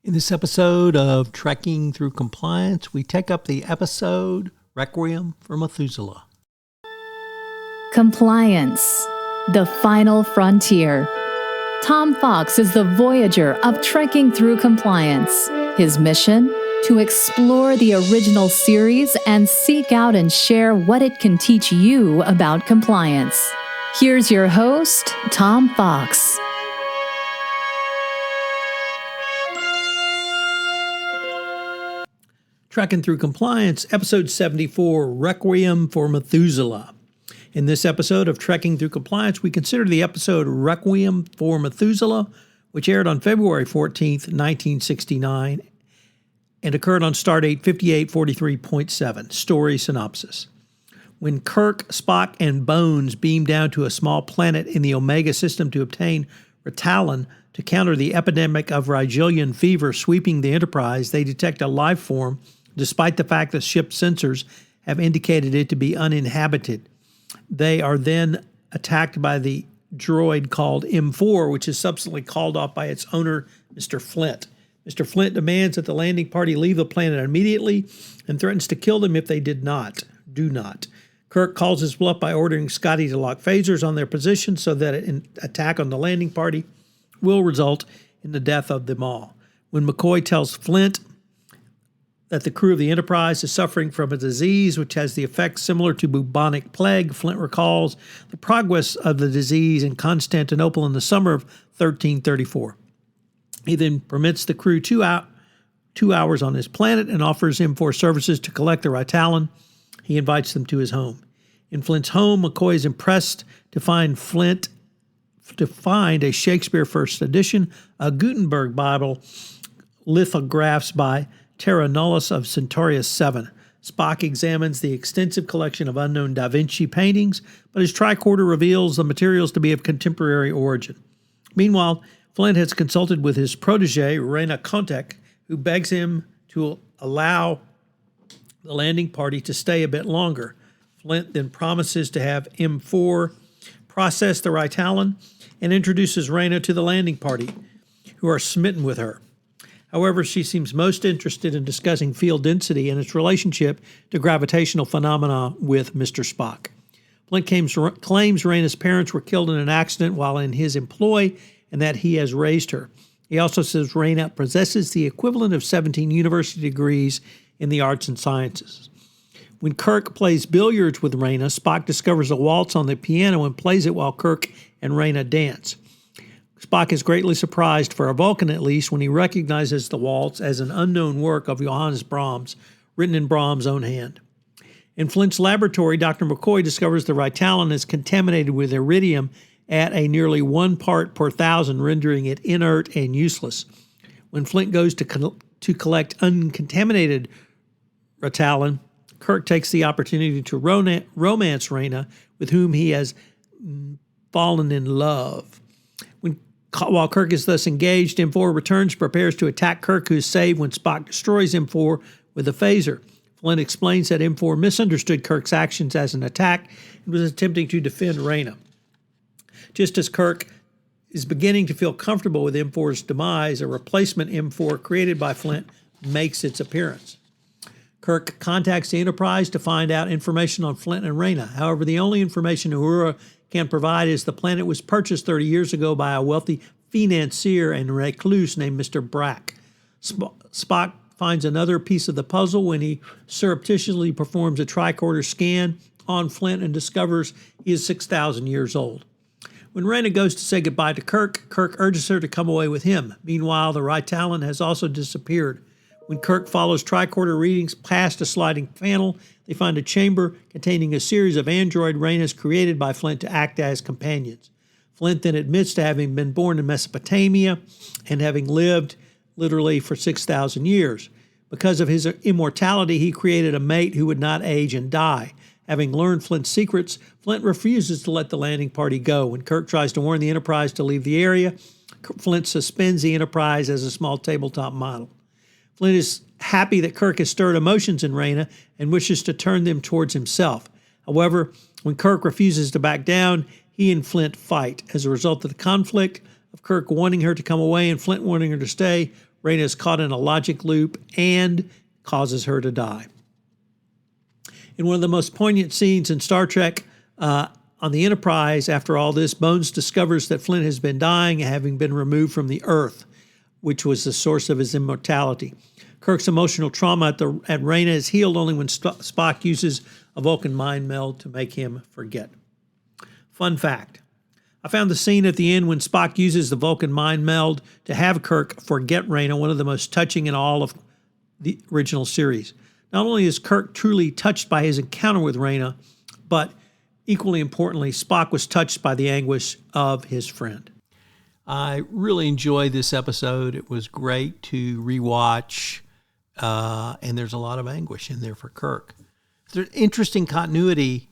In this episode of Trekking Through Compliance, we take up the episode Requiem for Methuselah. Compliance, the final frontier. Tom Fox is the voyager of Trekking Through Compliance. His mission? To explore the original series and seek out and share what it can teach you about compliance. Here's your host, Tom Fox. Trekking Through Compliance, Episode 74, Requiem for Methuselah. In this episode of Trekking Through Compliance, we consider the episode Requiem for Methuselah, which aired on February 14th, 1969, and occurred on Stardate 5843.7. Story Synopsis. When Kirk, Spock, and Bones beam down to a small planet in the Omega system to obtain Ritalin to counter the epidemic of Rigelian fever sweeping the Enterprise, they detect a life form despite the fact that ship's sensors have indicated it to be uninhabited. They are then attacked by the droid called M4, which is subsequently called off by its owner, Mr. Flint. Mr. Flint demands that the landing party leave the planet immediately and threatens to kill them if they do not. Kirk calls his bluff by ordering Scotty to lock phasers on their position so that an attack on the landing party will result in the death of them all. When McCoy tells Flint that the crew of the Enterprise is suffering from a disease which has the effect similar to bubonic plague, Flint recalls the progress of the disease in Constantinople in the summer of 1334. He then permits the crew 2 hours on his planet and offers him for services to collect the Ritalin. He invites them to his home. In Flint's home, McCoy is impressed to find a Shakespeare first edition, a Gutenberg Bible, lithographs by Terra Nullis of Centaurus 7. Spock examines the extensive collection of unknown Da Vinci paintings, but his tricorder reveals the materials to be of contemporary origin. Meanwhile, Flint has consulted with his protege, Rena Kontek, who begs him to allow the landing party to stay a bit longer. Flint then promises to have M4 process the Ritalin and introduces Rena to the landing party, who are smitten with her. However, she seems most interested in discussing field density and its relationship to gravitational phenomena with Mr. Spock. Flint claims Rena's parents were killed in an accident while in his employ and that he has raised her. He also says Rena possesses the equivalent of 17 university degrees in the arts and sciences. When Kirk plays billiards with Rena, Spock discovers a waltz on the piano and plays it while Kirk and Rena dance. Spock is greatly surprised, for a Vulcan at least, when he recognizes the waltz as an unknown work of Johannes Brahms, written in Brahms' own hand. In Flint's laboratory, Dr. McCoy discovers the Ritalin is contaminated with iridium at a nearly 1 part per thousand, rendering it inert and useless. When Flint goes to collect uncontaminated Ritalin, Kirk takes the opportunity to romance Rena, with whom he has fallen in love. While Kirk is thus engaged, M4 returns, prepares to attack Kirk, who is saved when Spock destroys M4 with a phaser. Flint explains that M4 misunderstood Kirk's actions as an attack and was attempting to defend Rena. Just as Kirk is beginning to feel comfortable with M4's demise, a replacement M4 created by Flint makes its appearance. Kirk contacts the Enterprise to find out information on Flint and Rena. However, the only information Uhura can provide is the planet was purchased 30 years ago by a wealthy financier and recluse named Mr. Brack. Spock finds another piece of the puzzle when he surreptitiously performs a tricorder scan on Flint and discovers he is 6,000 years old. When Rena goes to say goodbye to Kirk, Kirk urges her to come away with him. Meanwhile, the Ritalin has also disappeared. When Kirk follows tricorder readings past a sliding panel, they find a chamber containing a series of android Renas created by Flint to act as companions. Flint then admits to having been born in Mesopotamia and having lived literally for 6,000 years. Because of his immortality, he created a mate who would not age and die. Having learned Flint's secrets, Flint refuses to let the landing party go. When Kirk tries to warn the Enterprise to leave the area, Flint suspends the Enterprise as a small tabletop model. Flint is happy that Kirk has stirred emotions in Rena and wishes to turn them towards himself. However, when Kirk refuses to back down, he and Flint fight. As a result of the conflict of Kirk wanting her to come away and Flint wanting her to stay, Rayna is caught in a logic loop and causes her to die. In one of the most poignant scenes in Star Trek, on the Enterprise, after all this, Bones discovers that Flint has been dying, having been removed from the Earth, which was the source of his immortality. Kirk's emotional trauma at Rayna is healed only when Spock uses a Vulcan mind meld to make him forget. Fun fact. I found the scene at the end when Spock uses the Vulcan mind meld to have Kirk forget Rayna one of the most touching in all of the original series. Not only is Kirk truly touched by his encounter with Rayna, but equally importantly, Spock was touched by the anguish of his friend. I really enjoyed this episode. It was great to rewatch, and there's a lot of anguish in there for Kirk. There's interesting continuity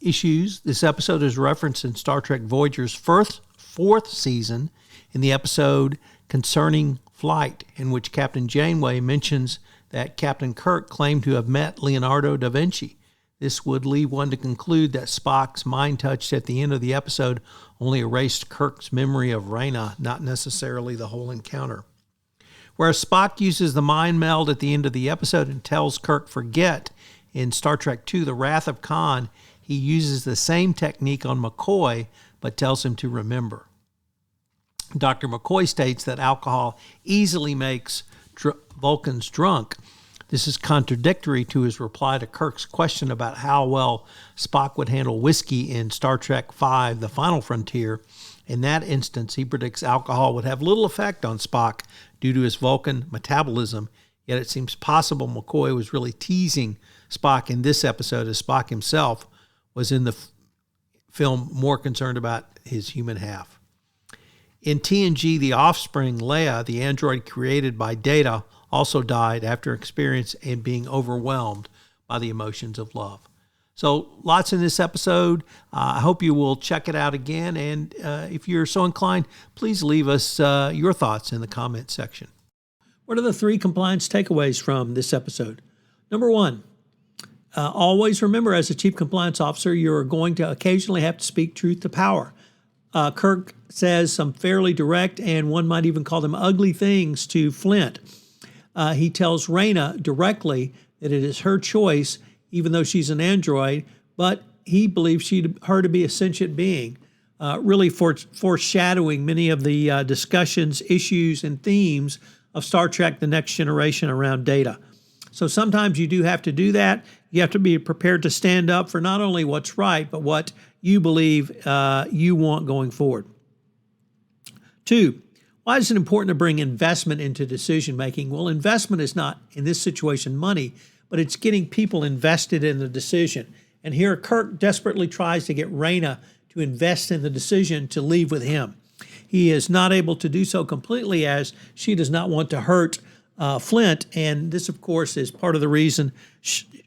issues. This episode is referenced in Star Trek Voyager's fourth season in the episode Concerning Flight, in which Captain Janeway mentions that Captain Kirk claimed to have met Leonardo da Vinci. This would lead one to conclude that Spock's mind touch at the end of the episode only erased Kirk's memory of Rayna, not necessarily the whole encounter. Whereas Spock uses the mind meld at the end of the episode and tells Kirk forget, in Star Trek II, The Wrath of Khan, he uses the same technique on McCoy, but tells him to remember. Dr. McCoy states that alcohol easily makes Vulcans drunk. This is contradictory to his reply to Kirk's question about how well Spock would handle whiskey in Star Trek V, The Final Frontier. In that instance, he predicts alcohol would have little effect on Spock due to his Vulcan metabolism, yet it seems possible McCoy was really teasing Spock in this episode, as Spock himself was in the film more concerned about his human half. In TNG, The Offspring, Leia, the android created by Data, also died after experience and being overwhelmed by the emotions of love. So lots in this episode. I hope you will check it out again. And if you're so inclined, please leave us your thoughts in the comment section. What are the 3 compliance takeaways from this episode? Number 1, always remember, as a chief compliance officer, you're going to occasionally have to speak truth to power. Kirk says some fairly direct, and one might even call them ugly, things to Flint. He tells Rayna directly that it is her choice, even though she's an android, but he believes her to be a sentient being, really foreshadowing many of the discussions, issues, and themes of Star Trek The Next Generation around Data. So sometimes you do have to do that. You have to be prepared to stand up for not only what's right, but what you believe you want going forward. 2, why is it important to bring investment into decision making? Well, investment is not, in this situation, money, but it's getting people invested in the decision. And here Kirk desperately tries to get Rayna to invest in the decision to leave with him. He is not able to do so completely, as she does not want to hurt Flint, and this, of course, is part of the reason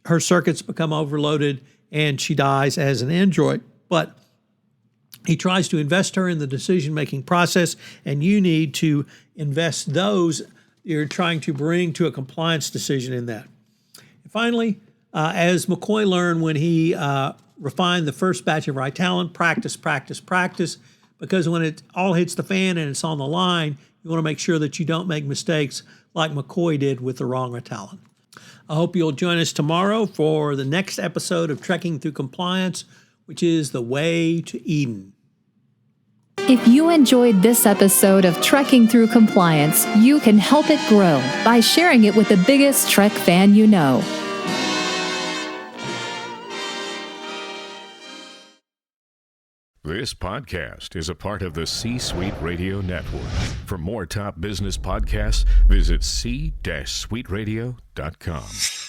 her circuits become overloaded and she dies as an android. But he tries to invest her in the decision-making process, and you need to invest those you're trying to bring to a compliance decision in that. And finally, as McCoy learned when he refined the first batch of Ritalin, practice, because when it all hits the fan and it's on the line, you want to make sure that you don't make mistakes like McCoy did with the wrong Ritalin. I hope you'll join us tomorrow for the next episode of Trekking Through Compliance, which is The Way to Eden. If you enjoyed this episode of Trekking Through Compliance, you can help it grow by sharing it with the biggest Trek fan you know. This podcast is a part of the C-Suite Radio Network. For more top business podcasts, visit c-suiteradio.com.